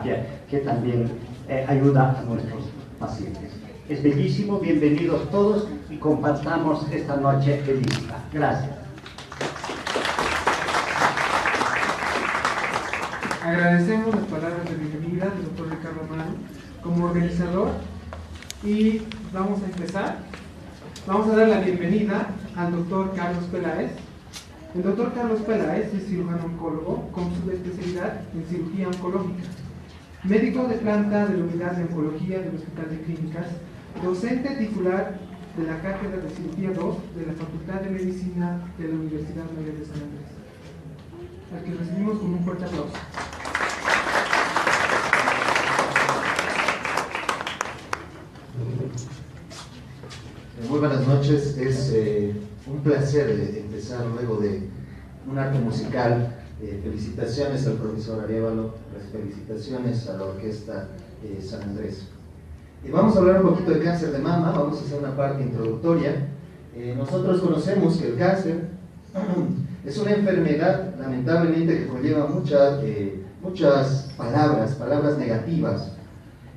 quimioterapia que también ayuda a nuestros pacientes. Es bellísimo, bienvenidos todos y compartamos esta noche bellísima. Gracias. Agradecemos las palabras de bienvenida del doctor Ricardo Amaro como organizador y vamos a empezar. Vamos a dar la bienvenida al doctor Carlos Peláez. El doctor Carlos Peláez es cirujano oncólogo con subespecialidad en cirugía oncológica, médico de planta de la unidad de oncología del Hospital de Clínicas, docente titular de la Cátedra de Cirugía 2 de la Facultad de Medicina de la Universidad Mayor de San Andrés, al que recibimos con un fuerte aplauso. Muy buenas noches, es un placer empezar luego de un arte musical. Felicitaciones al profesor Arévalo, las felicitaciones a la Orquesta San Andrés. Y vamos a hablar un poquito de cáncer de mama, vamos a hacer una parte introductoria. Nosotros conocemos que el cáncer es una enfermedad lamentablemente que conlleva muchas palabras negativas.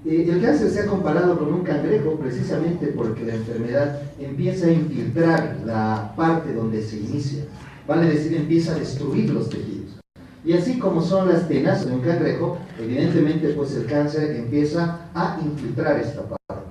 El cáncer se ha comparado con un cangrejo precisamente porque la enfermedad empieza a infiltrar la parte donde se inicia, vale decir, empieza a destruir los tejidos. Y así como son las tenazas de un cangrejo, evidentemente pues el cáncer empieza a infiltrar esta parte.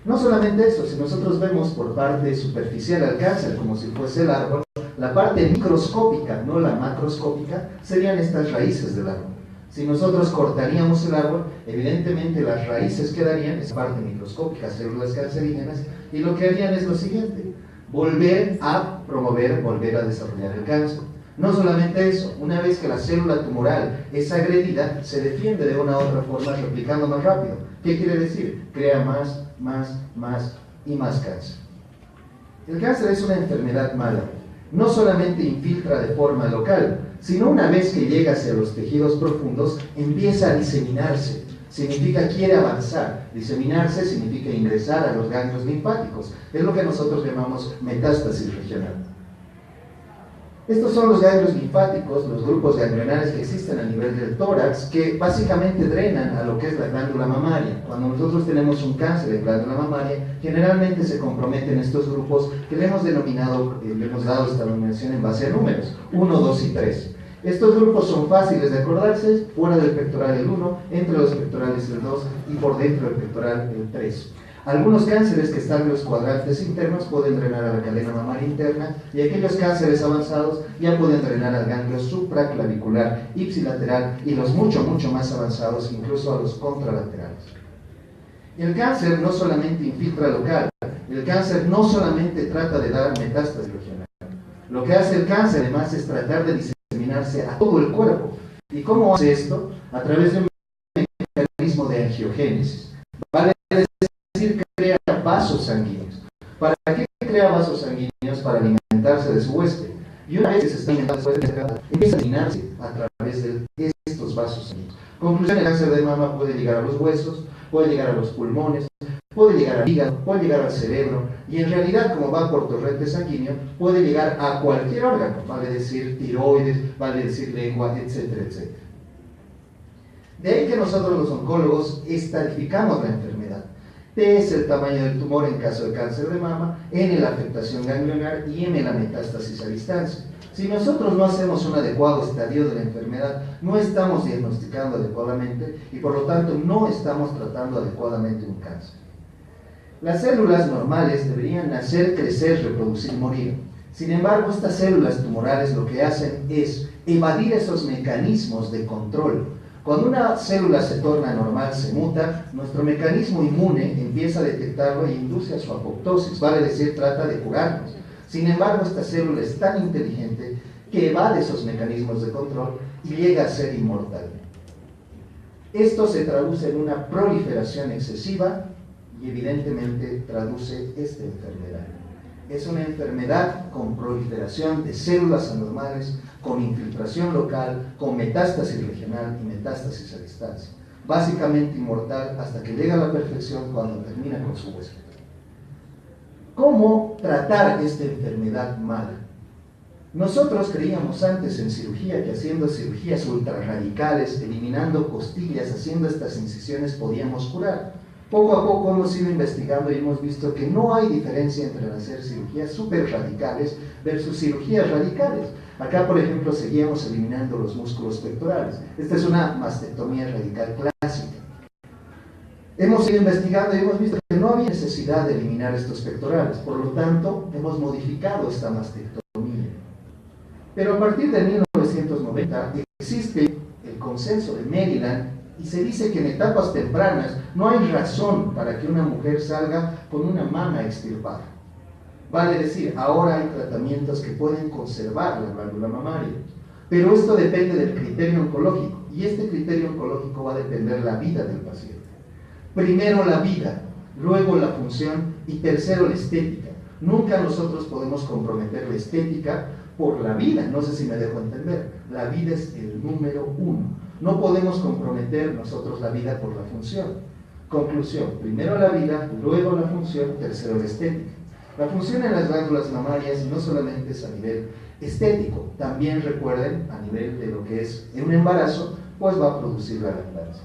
No solamente eso, si nosotros vemos por parte superficial al cáncer como si fuese el árbol, la parte microscópica, no la macroscópica, serían estas raíces del árbol. Si nosotros cortaríamos el árbol, evidentemente las raíces quedarían, esa parte microscópica, células cancerígenas, y lo que harían es lo siguiente: volver a promover, volver a desarrollar el cáncer. No solamente eso, una vez que la célula tumoral es agredida, se defiende de una u otra forma replicando más rápido. ¿Qué quiere decir? Crea más y más cáncer. El cáncer es una enfermedad mala. No solamente infiltra de forma local, sino una vez que llega hacia los tejidos profundos, empieza a diseminarse. Significa quiere avanzar. Diseminarse significa ingresar a los ganglios linfáticos. Es lo que nosotros llamamos metástasis regional. Estos son los ganglios linfáticos, los grupos ganglionares que existen a nivel del tórax, que básicamente drenan a lo que es la glándula mamaria. Cuando nosotros tenemos un cáncer de glándula mamaria, generalmente se comprometen estos grupos que le hemos denominado, le hemos dado esta denominación en base a números, 1, 2 y 3. Estos grupos son fáciles de acordarse, fuera del pectoral el 1, entre los pectorales el 2 y por dentro del pectoral el 3. Algunos cánceres que están en los cuadrantes internos pueden drenar a la cadena mamaria interna, y aquellos cánceres avanzados ya pueden drenar al ganglio supraclavicular, ipsilateral, y los mucho más avanzados incluso a los contralaterales. El cáncer no solamente infiltra local, el cáncer no solamente trata de dar metástasis regional. Lo que hace el cáncer además es tratar de diseminarse a todo el cuerpo. ¿Y cómo hace esto? A través de un mecanismo de angiogénesis. Vale decir, crea vasos sanguíneos. ¿Para qué crea vasos sanguíneos? Para alimentarse de su huésped. Y una vez que se está alimentando de su huésped, empieza a eliminarse a través de estos vasos sanguíneos. Conclusión: el cáncer de mama puede llegar a los huesos, puede llegar a los pulmones, puede llegar al hígado, puede llegar al cerebro, y en realidad, como va por torrente sanguíneo, puede llegar a cualquier órgano, vale decir tiroides, vale decir lengua, etcétera, etcétera. De ahí que nosotros los oncólogos estratificamos la enfermedad. T es el tamaño del tumor en caso de cáncer de mama, N la afectación ganglionar y M la metástasis a distancia. Si nosotros no hacemos un adecuado estadio de la enfermedad, no estamos diagnosticando adecuadamente y por lo tanto no estamos tratando adecuadamente un cáncer. Las células normales deberían nacer, crecer, reproducir y morir. Sin embargo, estas células tumorales lo que hacen es evadir esos mecanismos de control. Cuando una célula se torna normal, se muta, nuestro mecanismo inmune empieza a detectarlo e induce a su apoptosis, vale decir, trata de curarnos. Sin embargo, esta célula es tan inteligente que evade esos mecanismos de control y llega a ser inmortal. Esto se traduce en una proliferación excesiva y evidentemente traduce esta enfermedad. Es una enfermedad con proliferación de células anormales, con infiltración local, con metástasis regional y metástasis a distancia. Básicamente inmortal hasta que llega a la perfección cuando termina con su huésped. ¿Cómo tratar esta enfermedad mala? Nosotros creíamos antes en cirugía que haciendo cirugías ultra radicales, eliminando costillas, haciendo estas incisiones podíamos curar. Poco a poco hemos ido investigando y hemos visto que no hay diferencia entre hacer cirugías súper radicales versus cirugías radicales. Acá, por ejemplo, seguíamos eliminando los músculos pectorales. Esta es una mastectomía radical clásica. Hemos ido investigando y hemos visto que no había necesidad de eliminar estos pectorales. Por lo tanto, hemos modificado esta mastectomía. Pero a partir de 1990 existe el consenso de Maryland y se dice que en etapas tempranas no hay razón para que una mujer salga con una mama extirpada. Vale decir, ahora hay tratamientos que pueden conservar la glándula mamaria, pero esto depende del criterio oncológico y este criterio oncológico va a depender de la vida del paciente. Primero la vida, luego la función y tercero la estética. Nunca nosotros podemos comprometer la estética por la vida, no sé si me dejo entender. La vida es el número uno. No podemos comprometer nosotros la vida por la función. Conclusión, primero la vida, luego la función, tercero la estética. La función en las glándulas mamarias no solamente es a nivel estético, también recuerden a nivel de lo que es un embarazo, pues va a producir la lactancia.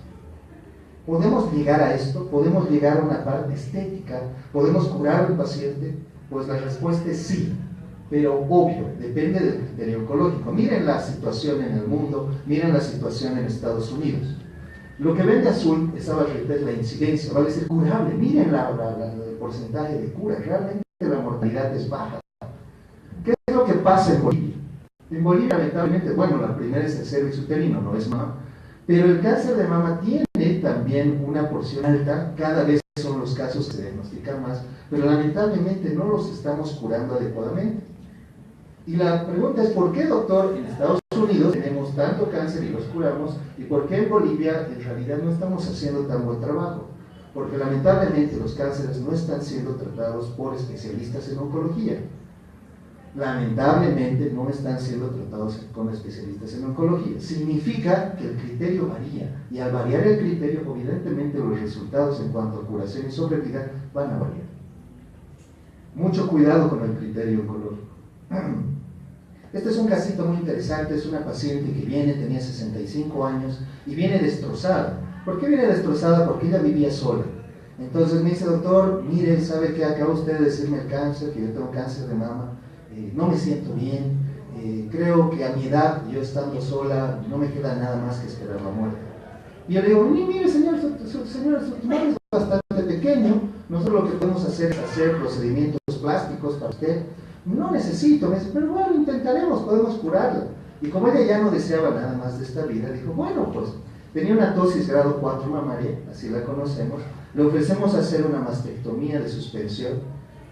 ¿Podemos llegar a esto? ¿Podemos llegar a una parte estética? ¿Podemos curar al paciente? Pues la respuesta es sí. Pero obvio, depende del criterio oncológico. Miren la situación en el mundo, miren la situación en Estados Unidos. Lo que ven de azul es la incidencia, vale ser curable. Miren el porcentaje de cura, realmente la mortalidad es baja. ¿Qué es lo que pasa en Bolivia? En Bolivia, lamentablemente, bueno, la primera es el cervix uterino, no es mama, pero el cáncer de mama tiene también una porción alta, cada vez son los casos que se diagnostican más, pero lamentablemente no los estamos curando adecuadamente. Y la pregunta es, ¿por qué, doctor, en Estados Unidos tenemos tanto cáncer y los curamos, y por qué en Bolivia en realidad no estamos haciendo tan buen trabajo? Porque lamentablemente los cánceres no están siendo tratados por especialistas en oncología. Lamentablemente no están siendo tratados con especialistas en oncología. Significa que el criterio varía, y al variar el criterio, evidentemente los resultados en cuanto a curación y sobrevida van a variar. Mucho cuidado con el criterio oncológico. Este es un casito muy interesante, es una paciente que viene, tenía 65 años y viene destrozada. ¿Por qué viene destrozada? Porque ella vivía sola. Entonces me dice, doctor, mire, ¿sabe qué? Acaba usted de decirme el cáncer, que yo tengo cáncer de mama, no me siento bien, creo que a mi edad, yo estando sola, no me queda nada más que esperar la muerte. Y yo le digo, mire señor, su tumor es bastante pequeño, nosotros lo que podemos hacer es hacer procedimientos plásticos para usted. No necesito, me dice, pero bueno, intentaremos, podemos curarla. Y como ella ya no deseaba nada más de esta vida, dijo, bueno, pues tenía una tosis grado 4 mamaria, así la conocemos, le ofrecemos hacer una mastectomía de suspensión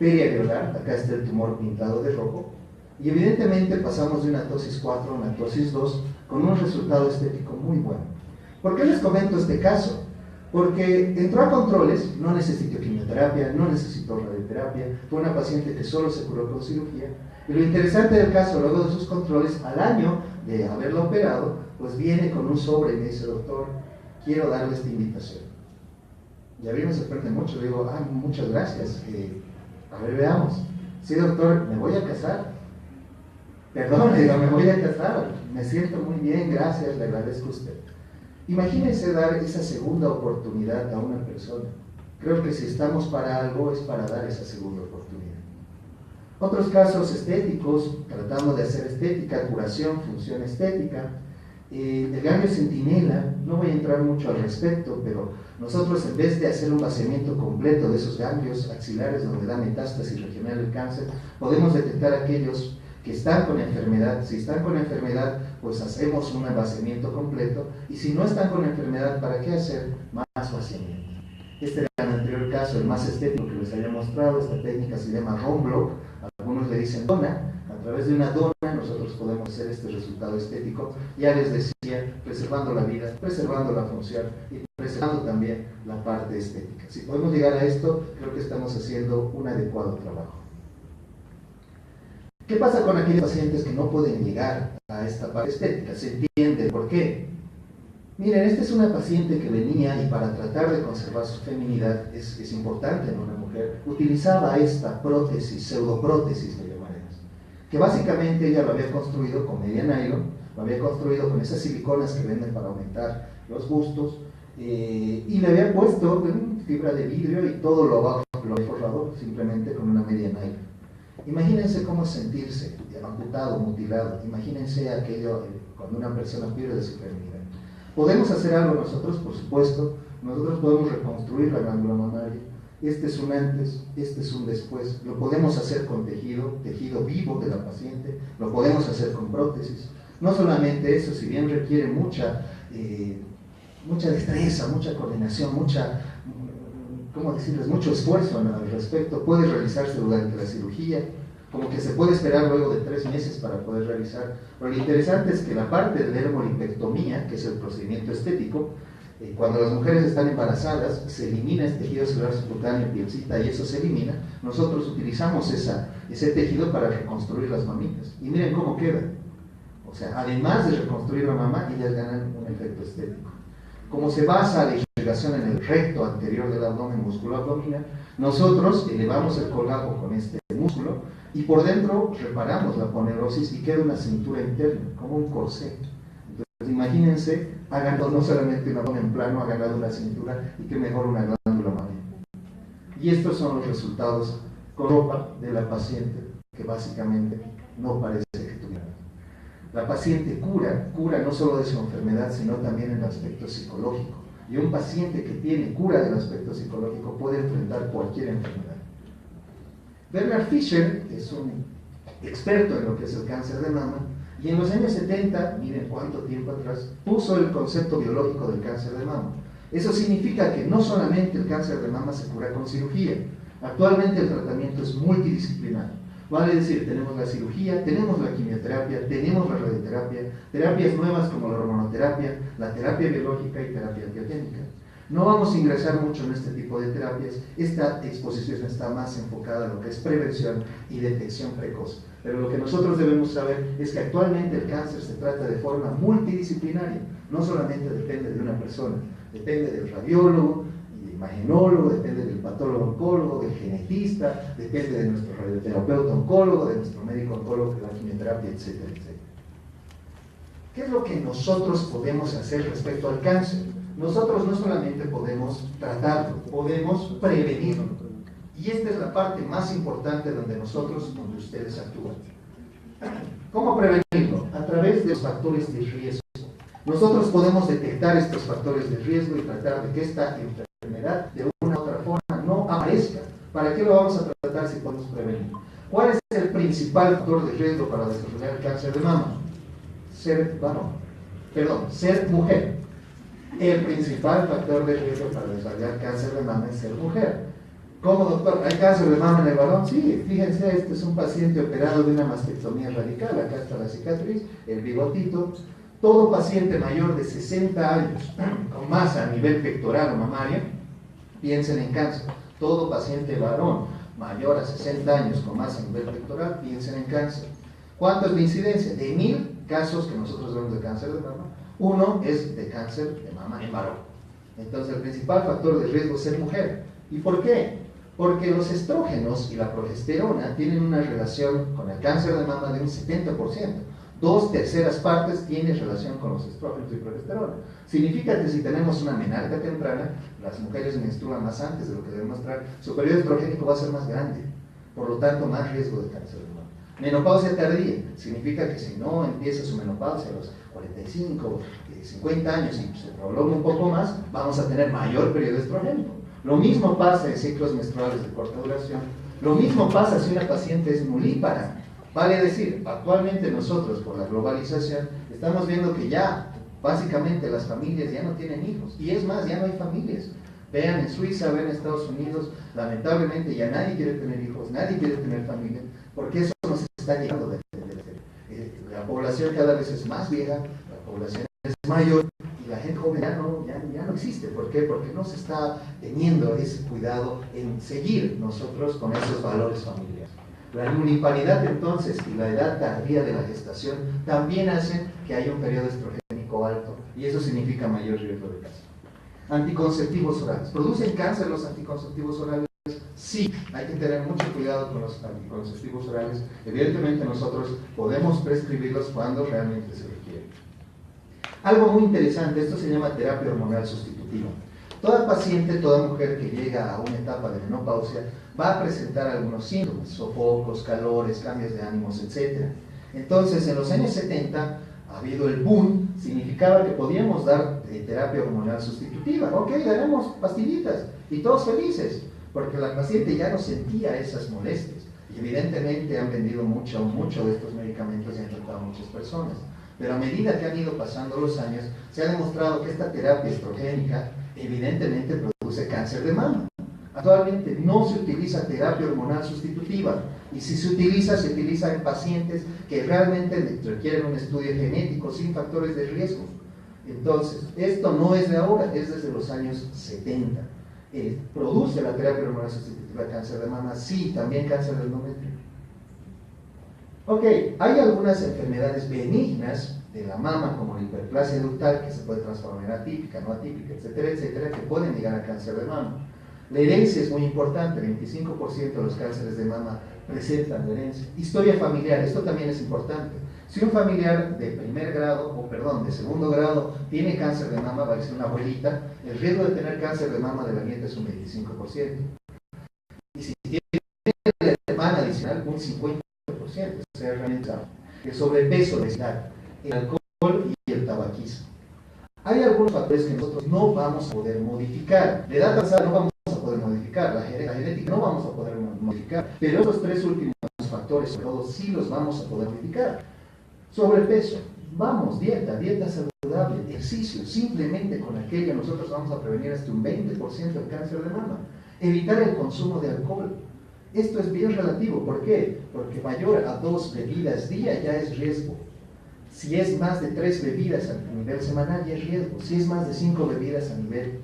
perialveolar, acá está el tumor pintado de rojo, y evidentemente pasamos de una tosis 4 a una tosis 2 con un resultado estético muy bueno. ¿Por qué les comento este caso? Porque entró a controles, no necesitó quimioterapia, no necesitó radioterapia, fue una paciente que solo se curó con cirugía, y lo interesante del caso, luego de sus controles, al año de haberla operado, pues viene con un sobre y me dice, doctor, quiero darle esta invitación. Y a mí me sorprende mucho, le digo, muchas gracias, a ver, veamos. Sí, doctor, me voy a casar. Perdón, le digo, me voy a casar, me siento muy bien, gracias, le agradezco a usted. Imagínense dar esa segunda oportunidad a una persona. Creo que si estamos para algo es para dar esa segunda oportunidad. Otros casos estéticos, tratando de hacer estética, curación, función estética. El ganglio centinela, no voy a entrar mucho al respecto, pero nosotros en vez de hacer un vaciamiento completo de esos ganglios axilares donde da metástasis regional el cáncer, podemos detectar aquellos que están con enfermedad. Si están con enfermedad, pues hacemos un vaciamiento completo, y si no están con enfermedad, ¿para qué hacer más vaciamiento? Este era el anterior caso, el más estético que les había mostrado. Esta técnica se llama Romblok, algunos le dicen dona. A través de una dona nosotros podemos hacer este resultado estético, ya les decía, preservando la vida, preservando la función y preservando también la parte estética. Si podemos llegar a esto, creo que estamos haciendo un adecuado trabajo. ¿Qué pasa con aquellos pacientes que no pueden llegar a esta parte estética? Se entiende por qué. Miren, esta es una paciente que venía y para tratar de conservar su feminidad, es importante en una mujer, utilizaba esta prótesis, pseudoprótesis le llamaremos. que básicamente ella lo había construido con media nylon, lo había construido con esas siliconas que venden para aumentar los bustos, y le había puesto fibra de vidrio y todo lo había forrado simplemente con una media nylon. Imagínense cómo es sentirse amputado, mutilado. Imagínense aquello cuando una persona pierde su feminidad. ¿Podemos hacer algo nosotros? Por supuesto. Nosotros podemos reconstruir la glándula mamaria. Este es un antes, este es un después. Lo podemos hacer con tejido vivo de la paciente. Lo podemos hacer con prótesis. No solamente eso, si bien requiere mucha destreza, mucha coordinación, ¿cómo decirles? Mucho esfuerzo al respecto, puede realizarse durante la cirugía, como que se puede esperar luego de 3 meses para poder realizar. Pero lo interesante es que la parte de la hermolipectomía, que es el procedimiento estético, cuando las mujeres están embarazadas, se elimina este tejido celular subcutáneo, pielcita, y eso se elimina. Nosotros utilizamos ese tejido para reconstruir las mamitas. Y miren cómo queda. O sea, además de reconstruir la mama, ellas ganan un efecto estético. Como se basa la irrigación en el recto anterior del abdomen, músculo abdominal, nosotros elevamos el colágeno con este músculo y por dentro reparamos la aponeurosis y queda una cintura interna, como un corsé. Entonces, imagínense, ha ganado no solamente un abdomen plano, ha ganado una cintura y que mejor una glándula mamaria. Y estos son los resultados con ropa de la paciente, que básicamente no parece que tuviera. La paciente cura no solo de su enfermedad, sino también en el aspecto psicológico. Y un paciente que tiene cura del aspecto psicológico puede enfrentar cualquier enfermedad. Bernard Fischer es un experto en lo que es el cáncer de mama, y en los años 70, miren cuánto tiempo atrás, puso el concepto biológico del cáncer de mama. Eso significa que no solamente el cáncer de mama se cura con cirugía. Actualmente el tratamiento es multidisciplinario. Vale decir, tenemos la cirugía, tenemos la quimioterapia, tenemos la radioterapia, terapias nuevas como la hormonoterapia, la terapia biológica y terapia biotécnica. No vamos a ingresar mucho en este tipo de terapias. Esta exposición está más enfocada en lo que es prevención y detección precoz. Pero lo que nosotros debemos saber es que actualmente el cáncer se trata de forma multidisciplinaria. No solamente depende de una persona, depende del radiólogo, del imagenólogo, depende del patólogo oncólogo, del genetista, depende de nuestro radioterapeuta oncólogo, de nuestro médico oncólogo, de la quimioterapia, etcétera, etcétera. ¿Qué es lo que nosotros podemos hacer respecto al cáncer? Nosotros no solamente podemos tratarlo, podemos prevenirlo. Y esta es la parte más importante donde ustedes actúan. ¿Cómo prevenirlo? A través de los factores de riesgo. Nosotros podemos detectar estos factores de riesgo y tratar de que esta enfermedad de una u otra forma no aparezca. ¿Para qué lo vamos a tratar si podemos prevenir? ¿Cuál es el principal factor de riesgo para desarrollar el cáncer de mama? Ser mujer. El principal factor de riesgo para desarrollar cáncer de mama es ser mujer. ¿Cómo, doctor? ¿Hay cáncer de mama en el varón? Sí, fíjense, este es un paciente operado de una mastectomía radical. Acá está la cicatriz, el bigotito. Todo paciente mayor de 60 años con masa a nivel pectoral o mamario, piensen en cáncer. Todo paciente varón mayor a 60 años con masa a nivel pectoral, piensen en cáncer. ¿Cuánto es la incidencia? De 1000 casos que nosotros vemos de cáncer de mama, 1 es de cáncer de mama en varón. Entonces el principal factor de riesgo es ser mujer. ¿Y por qué? Porque los estrógenos y la progesterona tienen una relación con el cáncer de mama de un 70%. 2/3 partes tienen relación con los estrógenos y progesterona. Significa que si tenemos una menarca temprana, las mujeres menstruan más antes de lo que deben mostrar, su periodo estrogénico va a ser más grande, por lo tanto más riesgo de cáncer de mama. Menopausia tardía, significa que si no empieza su menopausia a los 45, 50 años y se prolonga un poco más, vamos a tener mayor periodo estrogénico. Lo mismo pasa en ciclos menstruales de corta duración. Lo mismo pasa si una paciente es nulípara. Vale decir, actualmente nosotros por la globalización estamos viendo que ya básicamente las familias ya no tienen hijos. Y es más, ya no hay familias. Vean en Suiza, vean en Estados Unidos, lamentablemente ya nadie quiere tener hijos, nadie quiere tener familia, porque eso nos está llegando la población cada vez es más vieja, la población es mayor y la gente joven ya no existe. ¿Por qué? Porque no se está teniendo ese cuidado en seguir nosotros con esos valores familiares. La nulliparidad entonces y la edad tardía de la gestación también hacen que haya un periodo estrogénico alto y eso significa mayor riesgo de cáncer. Anticonceptivos orales. ¿Producen cáncer los anticonceptivos orales? Sí, hay que tener mucho cuidado con los anticonceptivos orales. Evidentemente nosotros podemos prescribirlos cuando realmente se requiere. Algo muy interesante, esto se llama terapia hormonal sustitutiva. Toda paciente, toda mujer que llega a una etapa de menopausia va a presentar algunos síntomas, sofocos, calores, cambios de ánimos, etc. Entonces, en los años 70 ha habido el boom, significaba que podíamos dar terapia hormonal sustitutiva. Ok, daremos pastillitas y todos felices, porque la paciente ya no sentía esas molestias. Y evidentemente han vendido mucho de estos medicamentos y han tratado a muchas personas. Pero a medida que han ido pasando los años, se ha demostrado que esta terapia estrogénica evidentemente produce cáncer de mama. Actualmente no se utiliza terapia hormonal sustitutiva, y si se utiliza en pacientes que realmente requieren un estudio genético sin factores de riesgo. Entonces, esto no es de ahora, es desde los años 70. ¿Produce la terapia hormonal sustitutiva cáncer de mama? Sí, también cáncer de endometrio. Ok, hay algunas enfermedades benignas de la mama, como la hiperplasia ductal, que se puede transformar en atípica, no atípica, etcétera, etcétera, que pueden llegar a cáncer de mama. La herencia es muy importante, 25% de los cánceres de mama presentan la herencia. Historia familiar, esto también es importante. Si un familiar de de segundo grado tiene cáncer de mama, va a ser una abuelita, el riesgo de tener cáncer de mama de la nieta es un 25%. Y si tiene la hermana adicional, un 50%. O sea, realmente el sobrepeso, la obesidad, el alcohol y el tabaquismo. Hay algunos factores que nosotros no vamos a poder modificar. La edad avanzada no vamos a poder modificar, la genética no vamos a poder modificar, pero esos tres últimos factores, sobre todo, sí los vamos a poder modificar. Sobrepeso, dieta saludable, ejercicio, simplemente con aquello nosotros vamos a prevenir hasta un 20% del cáncer de mama. Evitar el consumo de alcohol. Esto es bien relativo, ¿por qué? Porque mayor a 2 bebidas día ya es riesgo. Si es más de 3 bebidas a nivel semanal ya es riesgo. Si es más de 5 bebidas a nivel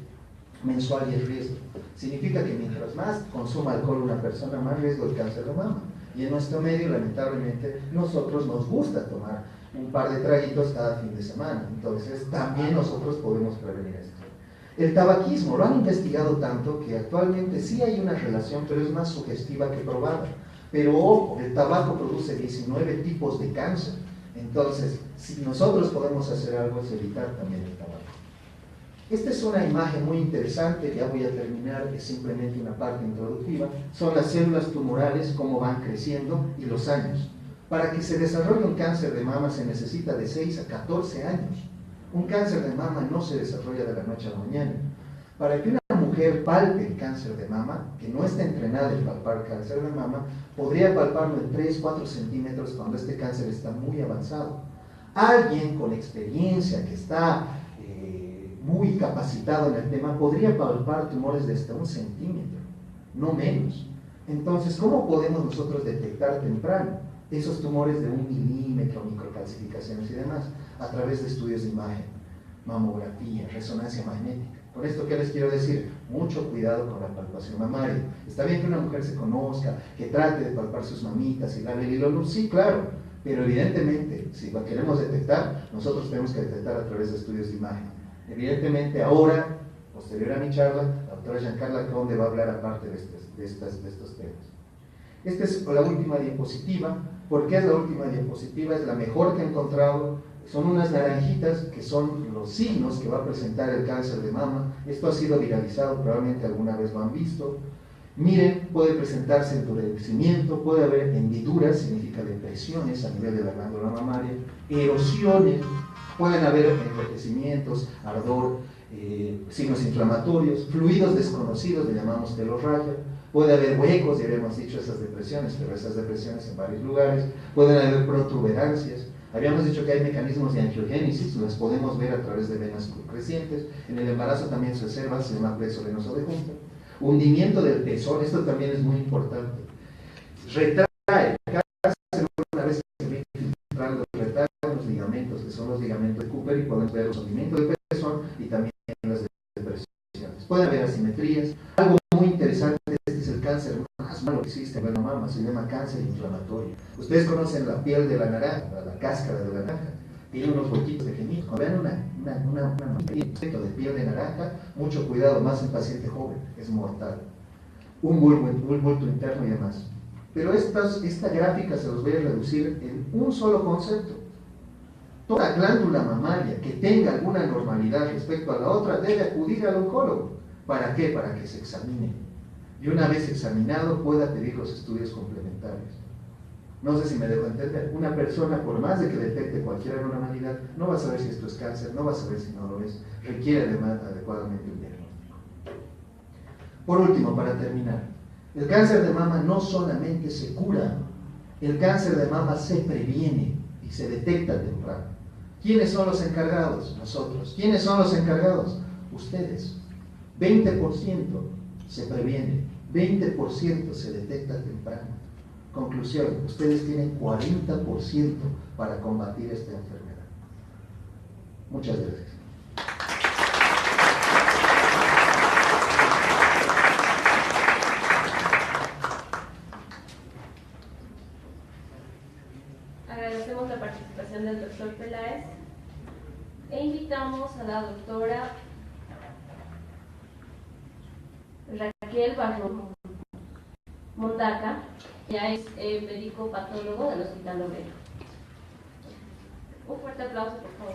mensual ya es riesgo. Significa que mientras más consuma alcohol una persona, más riesgo de cáncer de mama. Y en nuestro medio, lamentablemente, nosotros nos gusta tomar un par de traguitos cada fin de semana. Entonces, también nosotros podemos prevenir esto. El tabaquismo, lo han investigado tanto que actualmente sí hay una relación, pero es más sugestiva que probada. Pero ojo, el tabaco produce 19 tipos de cáncer. Entonces, si nosotros podemos hacer algo, es evitar también el tabaco. Esta es una imagen muy interesante, ya voy a terminar, es simplemente una parte introductiva. Son las células tumorales, cómo van creciendo y los años. Para que se desarrolle un cáncer de mama se necesita de 6 a 14 años. Un cáncer de mama no se desarrolla de la noche a la mañana. Para que una mujer palpe el cáncer de mama, que no está entrenada en palpar cáncer de mama, podría palparlo en 3-4 centímetros cuando este cáncer está muy avanzado. Alguien con experiencia, que está muy capacitado en el tema, podría palpar tumores de hasta 1 centímetro, no menos. Entonces, ¿cómo podemos nosotros detectar temprano esos tumores de 1 milímetro, microcalcificaciones y demás? A través de estudios de imagen, mamografía, resonancia magnética. Con esto, ¿qué les quiero decir? Mucho cuidado con la palpación mamaria. Está bien que una mujer se conozca, que trate de palpar sus mamitas y darle el hilo luz, sí, claro, pero evidentemente, si lo queremos detectar, nosotros tenemos que detectar a través de estudios de imagen. Evidentemente, ahora, posterior a mi charla, la doctora Giancarla Conde va a hablar aparte de estos temas. Esta es la última diapositiva. ¿Por qué es la última diapositiva? Es la mejor que he encontrado. Son unas naranjitas que son los signos que va a presentar el cáncer de mama. Esto ha sido viralizado, probablemente alguna vez lo han visto. Miren, puede presentarse endurecimiento, puede haber hendiduras, significa depresiones a nivel de la glándula mamaria, erosiones, pueden haber enrojecimientos, ardor, signos inflamatorios, fluidos desconocidos, le llamamos que los raya, puede haber huecos, ya habíamos dicho esas depresiones, pero esas depresiones en varios lugares, pueden haber protuberancias, habíamos dicho que hay mecanismos de angiogénesis, los podemos ver a través de venas crecientes, en el embarazo también se observa, se llama plexo venoso de junta, hundimiento del pezón, esto también es muy importante, retrae, una vez retrae los ligamentos, que son los ligamentos de Cooper, y podemos ver los hundimientos del pezón y también las depresiones. Pueden haber asimetrías. Algo muy interesante, este es el cáncer más malo que existe en la mama, se llama cáncer inflamatorio. Ustedes conocen la piel de la naranja, la cáscara de la naranja, tiene unos huequitos pequeñitos. Cuando vean un de piel de naranja, mucho cuidado, más en paciente joven, es mortal. un bulto interno y demás. Pero esta gráfica se los voy a reducir en un solo concepto. Toda glándula mamaria que tenga alguna normalidad respecto a la otra debe acudir al oncólogo. ¿Para qué? Para que se examine. Y una vez examinado pueda pedir los estudios complementarios. No sé si me dejo entender. Una persona, por más de que detecte cualquier anormalidad, no va a saber si esto es cáncer, no va a saber si no lo es. Requiere adecuadamente un diagnóstico. Por último, para terminar, el cáncer de mama no solamente se cura, el cáncer de mama se previene y se detecta temprano. ¿Quiénes son los encargados? Nosotros. ¿Quiénes son los encargados? Ustedes. 20% se previene, 20% se detecta temprano. Conclusión, ustedes tienen 40% para combatir esta enfermedad. Muchas gracias. Agradecemos la participación del doctor Peláez e invitamos a la doctora Raquel Barro Mondaca, ya es médico patólogo del Hospital Obrero. Un fuerte aplauso, por favor.